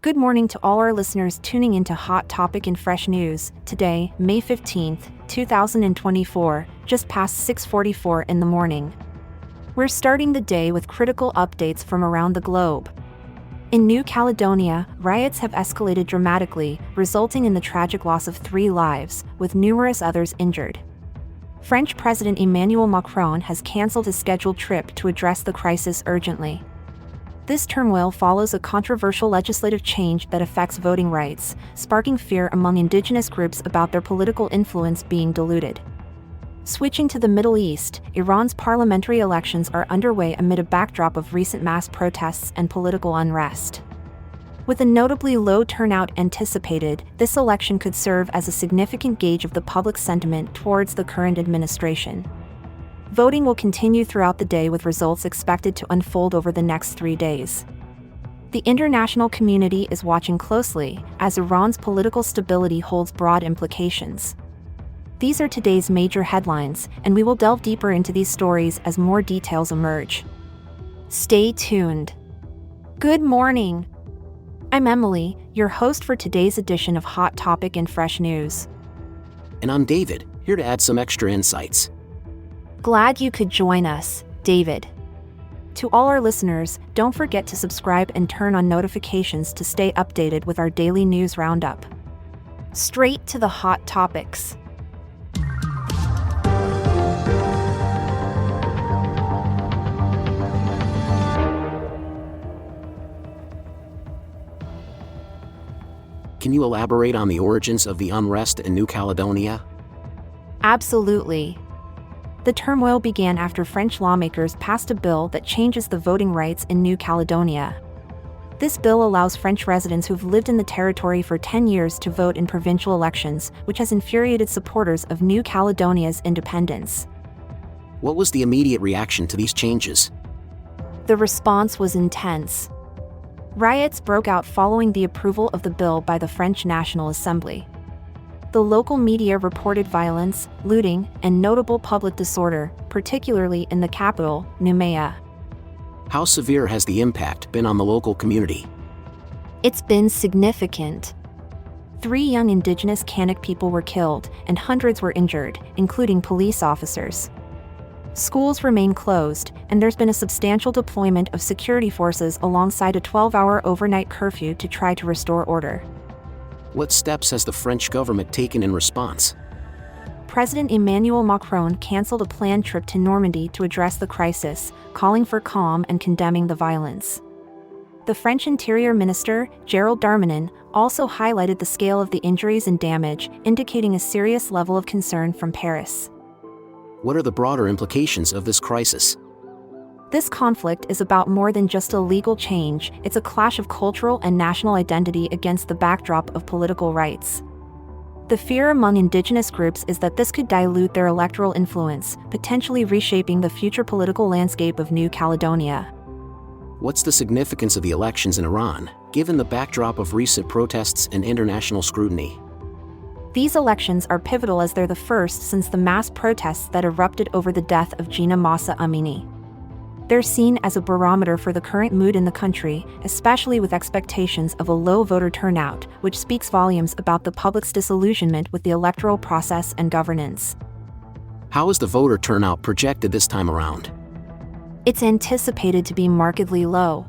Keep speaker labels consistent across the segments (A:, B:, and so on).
A: Good morning to all our listeners tuning into Hot Topic and Fresh News. Today, May 15th, 2024, just past 6:44 in the morning. We're starting the day with critical updates from around the globe. In New Caledonia, riots have escalated dramatically, resulting in the tragic loss of 3 lives, with numerous others injured. French President Emmanuel Macron has cancelled his scheduled trip to address the crisis urgently. This turmoil follows a controversial legislative change that affects voting rights, sparking fear among indigenous groups about their political influence being diluted. Switching to the Middle East, Iran's parliamentary elections are underway amid a backdrop of recent mass protests and political unrest. With a notably low turnout anticipated, this election could serve as a significant gauge of the public sentiment towards the current administration. Voting will continue throughout the day with results expected to unfold over the next 3 days. The international community is watching closely, as Iran's political stability holds broad implications. These are today's major headlines, and we will delve deeper into these stories as more details emerge. Stay tuned. Good morning. I'm Emily, your host for today's edition of Hot Topic and Fresh News.
B: And I'm David, here to add some extra insights.
A: Glad you could join us, David. To all our listeners, don't forget to subscribe and turn on notifications to stay updated with our daily news roundup. Straight to the hot topics.
B: Can you elaborate on the origins of the unrest in New Caledonia?
A: Absolutely. The turmoil began after French lawmakers passed a bill that changes the voting rights in New Caledonia. This bill allows French residents who've lived in the territory for 10 years to vote in provincial elections, which has infuriated supporters of New Caledonia's independence.
B: What was the immediate reaction to these changes?
A: The response was intense. Riots broke out following the approval of the bill by the French National Assembly. The local media reported violence, looting, and notable public disorder, particularly in the capital, Nouméa.
B: How severe has the impact been on the local community?
A: It's been significant. 3 young indigenous Kanak people were killed, and hundreds were injured, including police officers. Schools remain closed, and there's been a substantial deployment of security forces alongside a 12-hour overnight curfew to try to restore order.
B: What steps has the French government taken in response?
A: President Emmanuel Macron cancelled a planned trip to Normandy to address the crisis, calling for calm and condemning the violence. The French Interior Minister, Gerald Darmanin, also highlighted the scale of the injuries and damage, indicating a serious level of concern from Paris.
B: What are the broader implications of this crisis?
A: This conflict is about more than just a legal change, it's a clash of cultural and national identity against the backdrop of political rights. The fear among indigenous groups is that this could dilute their electoral influence, potentially reshaping the future political landscape of New Caledonia.
B: What's the significance of the elections in Iran, given the backdrop of recent protests and international scrutiny?
A: These elections are pivotal as they're the first since the mass protests that erupted over the death of Gina Mahsa Amini. They're seen as a barometer for the current mood in the country, especially with expectations of a low voter turnout, which speaks volumes about the public's disillusionment with the electoral process and governance.
B: How is the voter turnout projected this time around?
A: It's anticipated to be markedly low.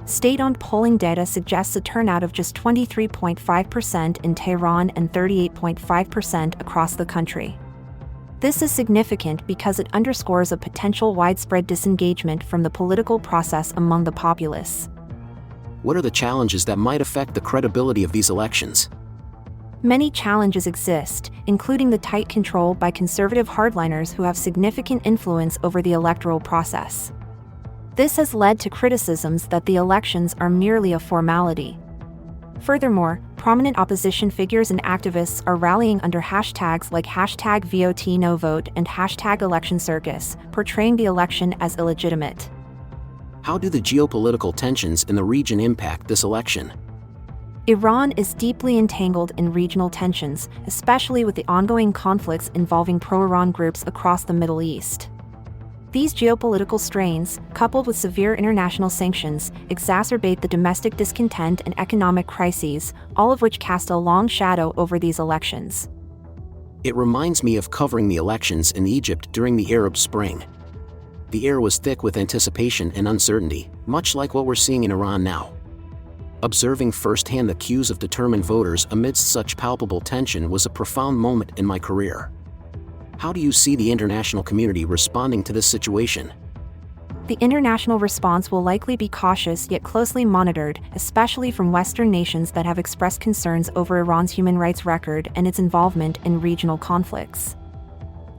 A: State-owned polling data suggests a turnout of just 23.5% in Tehran and 38.5% across the country. This is significant because it underscores a potential widespread disengagement from the political process among the populace.
B: What are the challenges that might affect the credibility of these elections?
A: Many challenges exist, including the tight control by conservative hardliners who have significant influence over the electoral process. This has led to criticisms that the elections are merely a formality. Furthermore, prominent opposition figures and activists are rallying under hashtags like #VotNoVote and #ElectionCircus, portraying the election as illegitimate.
B: How do the geopolitical tensions in the region impact this election?
A: Iran is deeply entangled in regional tensions, especially with the ongoing conflicts involving pro-Iran groups across the Middle East. These geopolitical strains, coupled with severe international sanctions, exacerbate the domestic discontent and economic crises, all of which cast a long shadow over these elections.
B: It reminds me of covering the elections in Egypt during the Arab Spring. The air was thick with anticipation and uncertainty, much like what we're seeing in Iran now. Observing firsthand the queues of determined voters amidst such palpable tension was a profound moment in my career. How do you see the international community responding to this situation?
A: The international response will likely be cautious yet closely monitored, especially from Western nations that have expressed concerns over Iran's human rights record and its involvement in regional conflicts.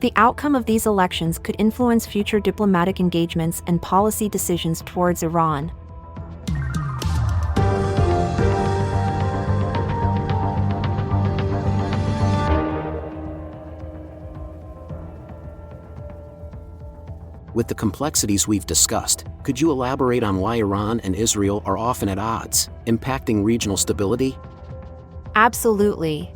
A: The outcome of these elections could influence future diplomatic engagements and policy decisions towards Iran.
B: With the complexities we've discussed, could you elaborate on why Iran and Israel are often at odds, impacting regional stability?
A: Absolutely.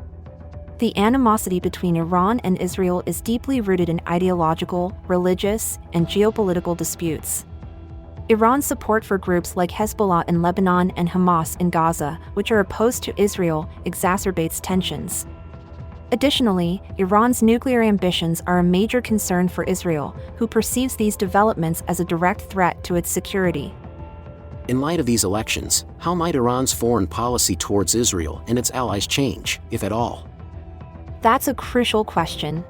A: The animosity between Iran and Israel is deeply rooted in ideological, religious, and geopolitical disputes. Iran's support for groups like Hezbollah in Lebanon and Hamas in Gaza, which are opposed to Israel, exacerbates tensions. Additionally, Iran's nuclear ambitions are a major concern for Israel, who perceives these developments as a direct threat to its security.
B: In light of these elections, how might Iran's foreign policy towards Israel and its allies change, if at all?
A: That's a crucial question.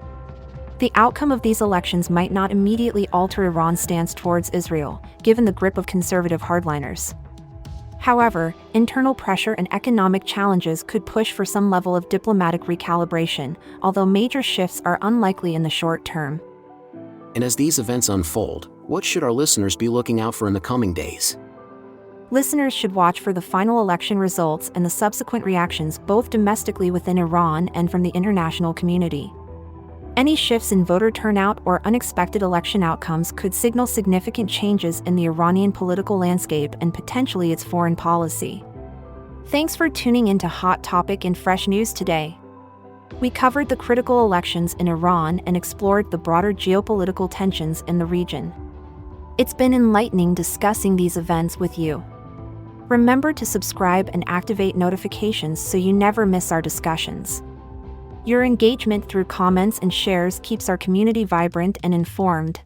A: The outcome of these elections might not immediately alter Iran's stance towards Israel, given the grip of conservative hardliners. However, internal pressure and economic challenges could push for some level of diplomatic recalibration, although major shifts are unlikely in the short term.
B: And as these events unfold, what should our listeners be looking out for in the coming days?
A: Listeners should watch for the final election results and the subsequent reactions both domestically within Iran and from the international community. Any shifts in voter turnout or unexpected election outcomes could signal significant changes in the Iranian political landscape and potentially its foreign policy. Thanks for tuning into Hot Topic and Fresh News today. We covered the critical elections in Iran and explored the broader geopolitical tensions in the region. It's been enlightening discussing these events with you. Remember to subscribe and activate notifications so you never miss our discussions. Your engagement through comments and shares keeps our community vibrant and informed.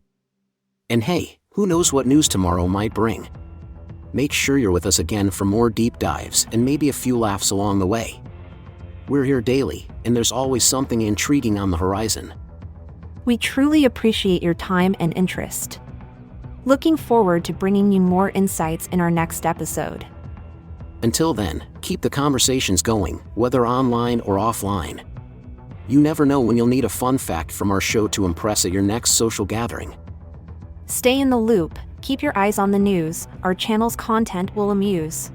B: And hey, who knows what news tomorrow might bring? Make sure you're with us again for more deep dives and maybe a few laughs along the way. We're here daily, and there's always something intriguing on the horizon.
A: We truly appreciate your time and interest. Looking forward to bringing you more insights in our next episode.
B: Until then, keep the conversations going, whether online or offline. You never know when you'll need a fun fact from our show to impress at your next social gathering.
A: Stay in the loop, keep your eyes on the news, our channel's content will amuse.